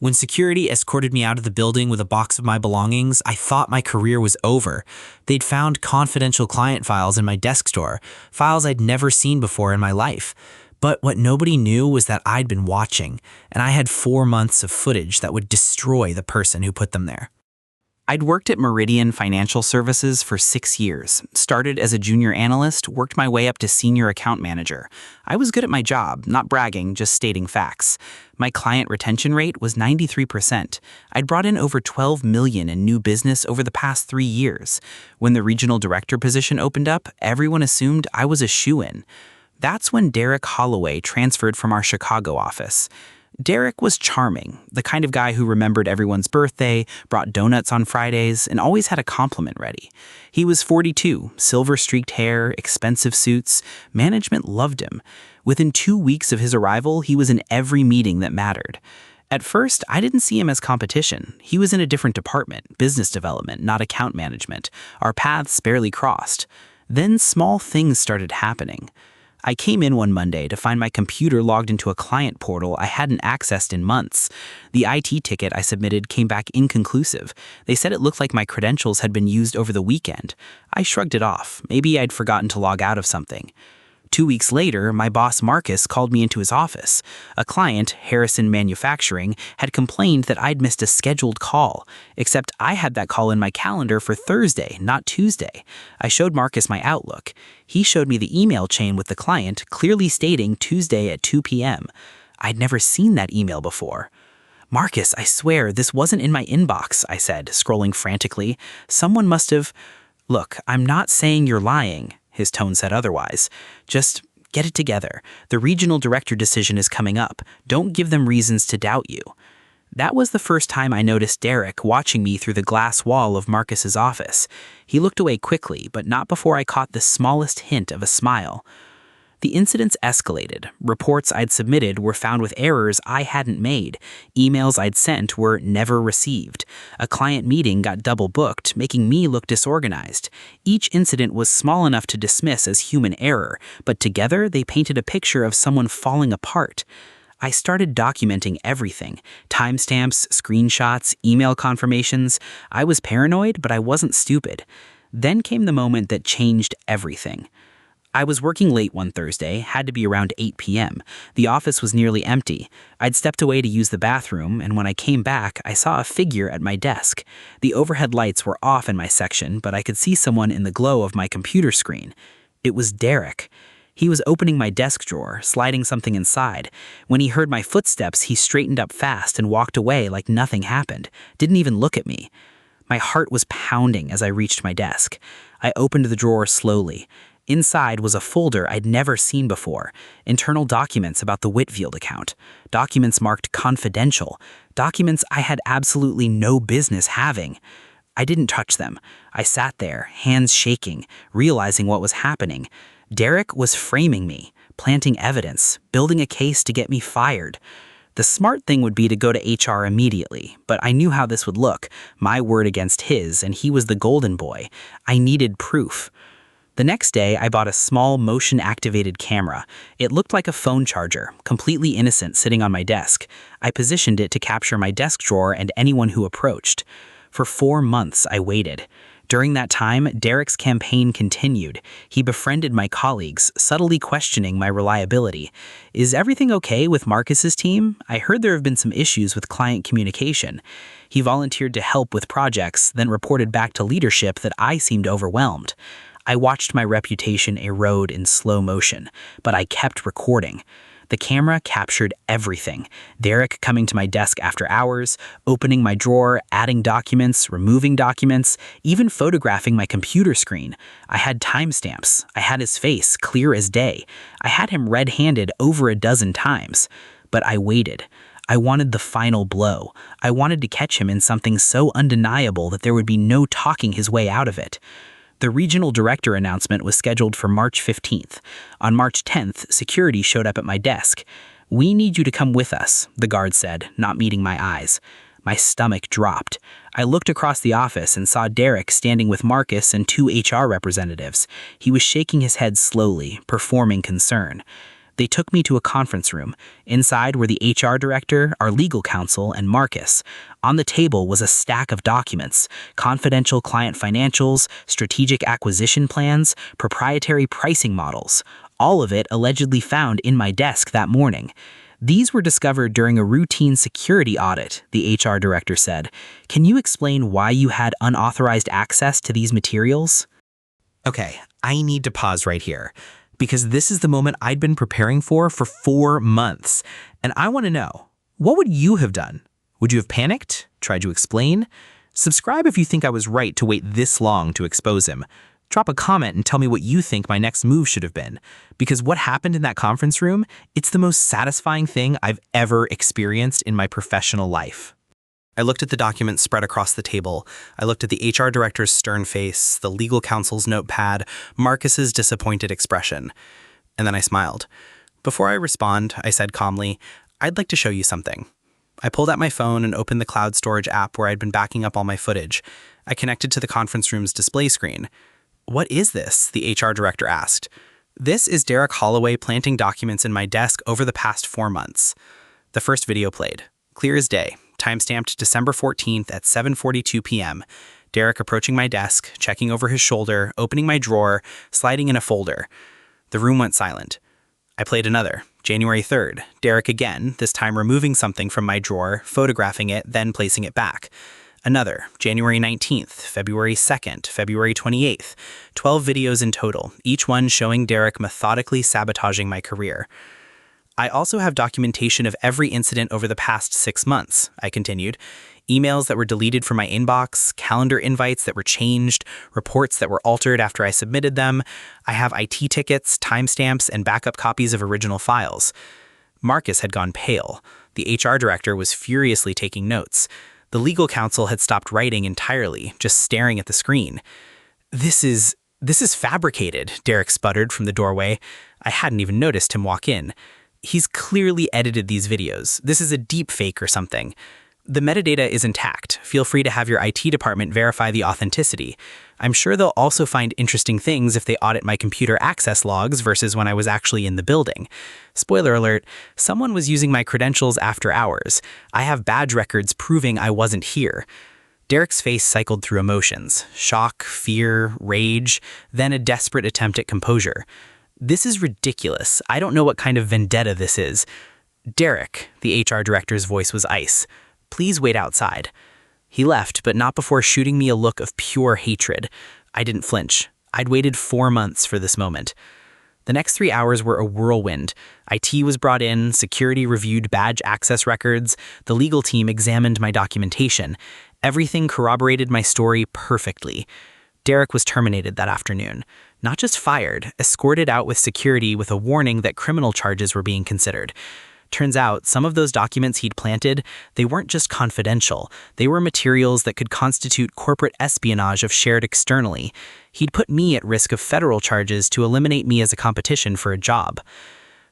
When security escorted me out of the building with a box of my belongings, I thought my career was over. They'd found confidential client files in my desk drawer, files I'd never seen before in my life. But what nobody knew was that I'd been watching, and I had 4 months of footage that would destroy the person who put them there. I'd worked at Meridian Financial Services for 6 years, started as a junior analyst, worked my way up to senior account manager. I was good at my job, not bragging, just stating facts. My client retention rate was 93%. I'd brought in over $12 million in new business over the past 3 years. When the regional director position opened up, everyone assumed I was a shoo-in. That's when Derek Holloway transferred from our Chicago office. Derek was charming, the kind of guy who remembered everyone's birthday, brought donuts on Fridays, and always had a compliment ready. He was 42, silver-streaked hair, expensive suits. Management loved him. Within 2 weeks of his arrival, he was in every meeting that mattered. At first, I didn't see him as competition. He was in a different department, business development, not account management. Our paths barely crossed. Then small things started happening. I came in one Monday to find my computer logged into a client portal I hadn't accessed in months. The IT ticket I submitted came back inconclusive. They said it looked like my credentials had been used over the weekend. I shrugged it off. Maybe I'd forgotten to log out of something. 2 weeks later, my boss Marcus called me into his office. A client, Harrison Manufacturing, had complained that I'd missed a scheduled call, except I had that call in my calendar for Thursday, not Tuesday. I showed Marcus my Outlook. He showed me the email chain with the client, clearly stating Tuesday at 2 p.m. I'd never seen that email before. "Marcus, I swear, this wasn't in my inbox," I said, scrolling frantically. "Someone must have—" "Look, I'm not saying you're lying." His tone said otherwise. "Just get it together. The regional director decision is coming up. Don't give them reasons to doubt you." That was the first time I noticed Derek watching me through the glass wall of Marcus's office. He looked away quickly, but not before I caught the smallest hint of a smile. The incidents escalated. Reports I'd submitted were found with errors I hadn't made. Emails I'd sent were never received. A client meeting got double booked, making me look disorganized. Each incident was small enough to dismiss as human error, but together they painted a picture of someone falling apart. I started documenting everything. Timestamps, screenshots, email confirmations. I was paranoid, but I wasn't stupid. Then came the moment that changed everything. I was working late one Thursday, had to be around 8 p.m. The office was nearly empty. I'd stepped away to use the bathroom, and when I came back, I saw a figure at my desk. The overhead lights were off in my section, but I could see someone in the glow of my computer screen. It was Derek. He was opening my desk drawer, sliding something inside. When he heard my footsteps, he straightened up fast and walked away like nothing happened. Didn't even look at me. My heart was pounding as I reached my desk. I opened the drawer slowly. Inside was a folder I'd never seen before. Internal documents about the Whitfield account. Documents marked confidential. Documents I had absolutely no business having. I didn't touch them. I sat there, hands shaking, realizing what was happening. Derek was framing me, planting evidence, building a case to get me fired. The smart thing would be to go to HR immediately, but I knew how this would look. My word against his, and he was the golden boy. I needed proof. The next day, I bought a small motion-activated camera. It looked like a phone charger, completely innocent, sitting on my desk. I positioned it to capture my desk drawer and anyone who approached. For 4 months, I waited. During that time, Derek's campaign continued. He befriended my colleagues, subtly questioning my reliability. "Is everything okay with Marcus's team? I heard there have been some issues with client communication." He volunteered to help with projects, then reported back to leadership that I seemed overwhelmed. I watched my reputation erode in slow motion, but I kept recording. The camera captured everything. Derek coming to my desk after hours, opening my drawer, adding documents, removing documents, even photographing my computer screen. I had timestamps. I had his face, clear as day. I had him red-handed over a dozen times. But I waited. I wanted the final blow. I wanted to catch him in something so undeniable that there would be no talking his way out of it. The regional director announcement was scheduled for March 15th. On March 10th, security showed up at my desk. "We need you to come with us," the guard said, not meeting my eyes. My stomach dropped. I looked across the office and saw Derek standing with Marcus and 2 HR representatives. He was shaking his head slowly, performing concern. They took me to a conference room. Inside were the HR director, our legal counsel, and Marcus. On the table was a stack of documents: confidential client financials, strategic acquisition plans, proprietary pricing models. All of it allegedly found in my desk that morning. These were discovered during a routine security audit, the HR director said. Can you explain why you had unauthorized access to these materials? Okay, I need to pause right here, because this is the moment I'd been preparing for 4 months. And I want to know, what would you have done? Would you have panicked? Tried to explain? Subscribe if you think I was right to wait this long to expose him. Drop a comment and tell me what you think my next move should have been. Because what happened in that conference room, it's the most satisfying thing I've ever experienced in my professional life. I looked at the documents spread across the table. I looked at the HR director's stern face, the legal counsel's notepad, Marcus's disappointed expression. And then I smiled. Before I respond, I said calmly, I'd like to show you something. I pulled out my phone and opened the cloud storage app where I'd been backing up all my footage. I connected to the conference room's display screen. What is this? The HR director asked. This is Derek Holloway planting documents in my desk over the past 4 months. The first video played. Clear as day. Timestamped December 14th at 7:42 p.m. Derek approaching my desk, checking over his shoulder, opening my drawer, sliding in a folder. The room went silent. I played another. January 3rd. Derek again, this time removing something from my drawer, photographing it, then placing it back. Another. January 19th, February 2nd, February 28th. 12 videos in total, each one showing Derek methodically sabotaging my career. I also have documentation of every incident over the past 6 months, I continued. Emails that were deleted from my inbox, calendar invites that were changed, reports that were altered after I submitted them. I have IT tickets, timestamps, and backup copies of original files. Marcus had gone pale. The HR director was furiously taking notes. The legal counsel had stopped writing entirely, just staring at the screen. This is fabricated, Derek sputtered from the doorway. I hadn't even noticed him walk in. He's clearly edited these videos. This is a deep fake or something. The metadata is intact. Feel free to have your IT department verify the authenticity. I'm sure they'll also find interesting things if they audit my computer access logs versus when I was actually in the building. Spoiler alert, someone was using my credentials after hours. I have badge records proving I wasn't here. Derek's face cycled through emotions: shock, fear, rage, then a desperate attempt at composure. This is ridiculous. I don't know what kind of vendetta this is. Derek, the HR director's voice was ice. Please wait outside. He left, but not before shooting me a look of pure hatred. I didn't flinch. I'd waited 4 months for this moment. The next 3 hours were a whirlwind. IT was brought in, security reviewed badge access records, the legal team examined my documentation. Everything corroborated my story perfectly. Derek was terminated that afternoon. Not just fired, escorted out with security with a warning that criminal charges were being considered. Turns out, some of those documents he'd planted, they weren't just confidential. They were materials that could constitute corporate espionage if shared externally. He'd put me at risk of federal charges to eliminate me as a competition for a job.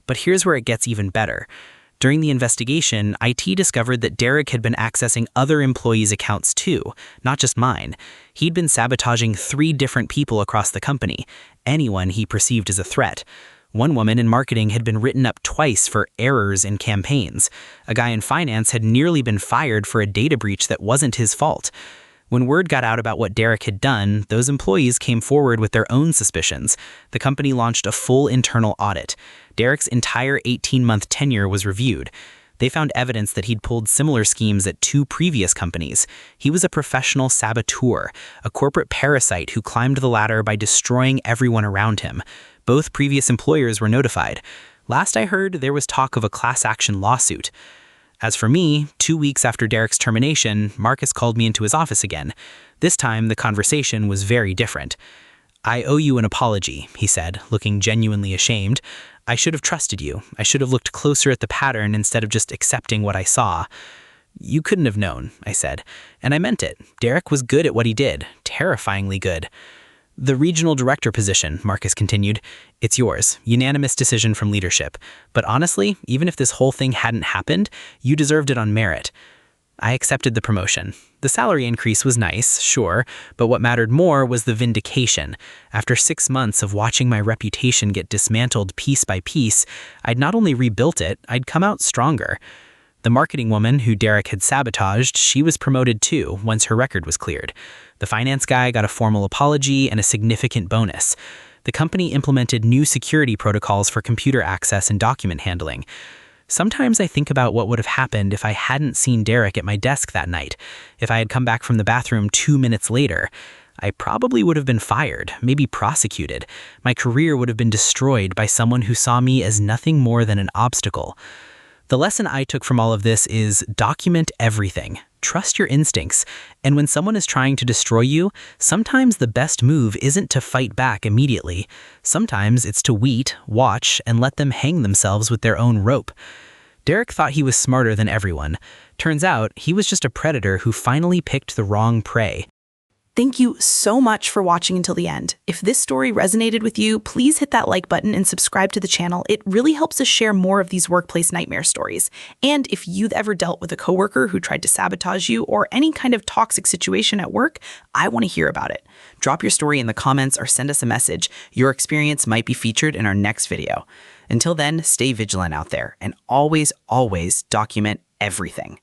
But here's where it gets even better. During the investigation, IT discovered that Derek had been accessing other employees' accounts too, not just mine. He'd been sabotaging 3 different people across the company, anyone he perceived as a threat. One woman in marketing had been written up twice for errors in campaigns. A guy in finance had nearly been fired for a data breach that wasn't his fault. When word got out about what Derek had done, those employees came forward with their own suspicions. The company launched a full internal audit. Derek's entire 18-month tenure was reviewed. They found evidence that he'd pulled similar schemes at 2 previous companies. He was a professional saboteur, a corporate parasite who climbed the ladder by destroying everyone around him. Both previous employers were notified. Last I heard, there was talk of a class action lawsuit. As for me, 2 weeks after Derek's termination, Marcus called me into his office again. This time, the conversation was very different. I owe you an apology, he said, looking genuinely ashamed. I should have trusted you. I should have looked closer at the pattern instead of just accepting what I saw. You couldn't have known, I said. And I meant it. Derek was good at what he did. Terrifyingly good. The regional director position, Marcus continued, it's yours. Unanimous decision from leadership. But honestly, even if this whole thing hadn't happened, you deserved it on merit. I accepted the promotion. The salary increase was nice, sure, but what mattered more was the vindication. After 6 months of watching my reputation get dismantled piece by piece, I'd not only rebuilt it, I'd come out stronger. The marketing woman who Derek had sabotaged, she was promoted too once her record was cleared. The finance guy got a formal apology and a significant bonus. The company implemented new security protocols for computer access and document handling. Sometimes I think about what would have happened if I hadn't seen Derek at my desk that night. If I had come back from the bathroom 2 minutes later, I probably would have been fired, maybe prosecuted. My career would have been destroyed by someone who saw me as nothing more than an obstacle. The lesson I took from all of this is document everything. Trust your instincts. And when someone is trying to destroy you, sometimes the best move isn't to fight back immediately. Sometimes it's to wait, watch, and let them hang themselves with their own rope. Derek thought he was smarter than everyone. Turns out, he was just a predator who finally picked the wrong prey. Thank you so much for watching until the end. If this story resonated with you, please hit that like button and subscribe to the channel. It really helps us share more of these workplace nightmare stories. And if you've ever dealt with a coworker who tried to sabotage you or any kind of toxic situation at work, I want to hear about it. Drop your story in the comments or send us a message. Your experience might be featured in our next video. Until then, stay vigilant out there and always, always document everything.